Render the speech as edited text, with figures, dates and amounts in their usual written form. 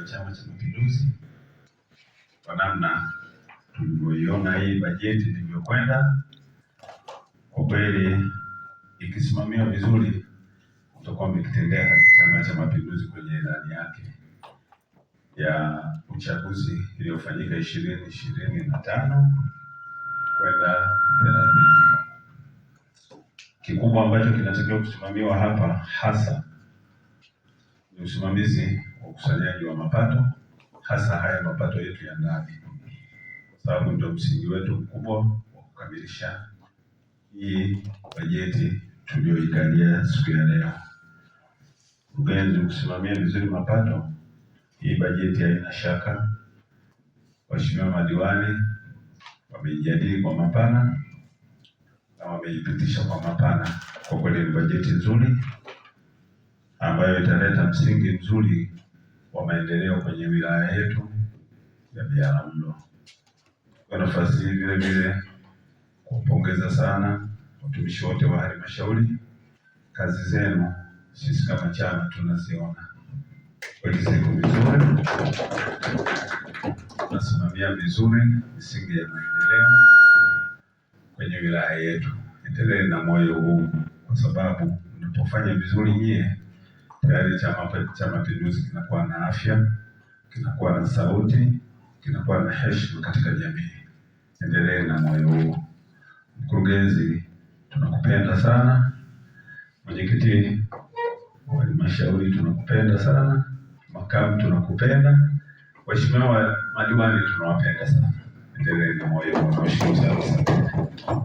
Chama cha Mapinduzi kwa namna tulivyoiona hii bajeti ilivyokwenda. Kwa kweli ikisimamiwa vizuri, tutakuwa tumekitendea haki Chama cha Mapinduzi kwenye ilani yake ya uchaguzi iliyofanyika 2025 kwenda 30. Kikubwa ambacho kinatakiwa kusimamiwa hapa hasa ni usimamizi wa ukusanyaji wa mapato, hasa haya mapato yetu ya ndani, kwa sababu ndio msingi wetu mkubwa wa kukamilisha hii bajeti tuliyoikalia siku ya leo. Mkurugenzi, kusimamia vizuri mapato, hii bajeti haina shaka. Waheshimiwa madiwani wameijadili kwa mapana na wameipitisha kwa mapana. Kwa kweli ni bajeti nzuri ambayo italeta msingi mzuri wa maendeleo kwenye wilaya yetu ya Biharamulo. Kwa nafasi hii vile vile kumpongeza sana watumishi wote wa halmashauri. Kazi zenu sisi kama chama tunaziona kweli ziko vizuri, tunasimamia vizuri misingi ya maendeleo kwenye wilaya yetu. Endelee na moyo huu, kwa sababu mnapofanya vizuri nyie, tayari Chama cha Mapinduzi kinakuwa na afya, kinakuwa na sauti, kinakuwa na heshima katika jamii. Endelee na moyo huu. Mkurugenzi, tunakupenda sana. Mwenyekiti wa halmashauri tunakupenda sana. Makamu tunakupenda. Waheshimiwa madiwani tunawapenda sana. Endelee na moyo huu. Tunashukuru sana.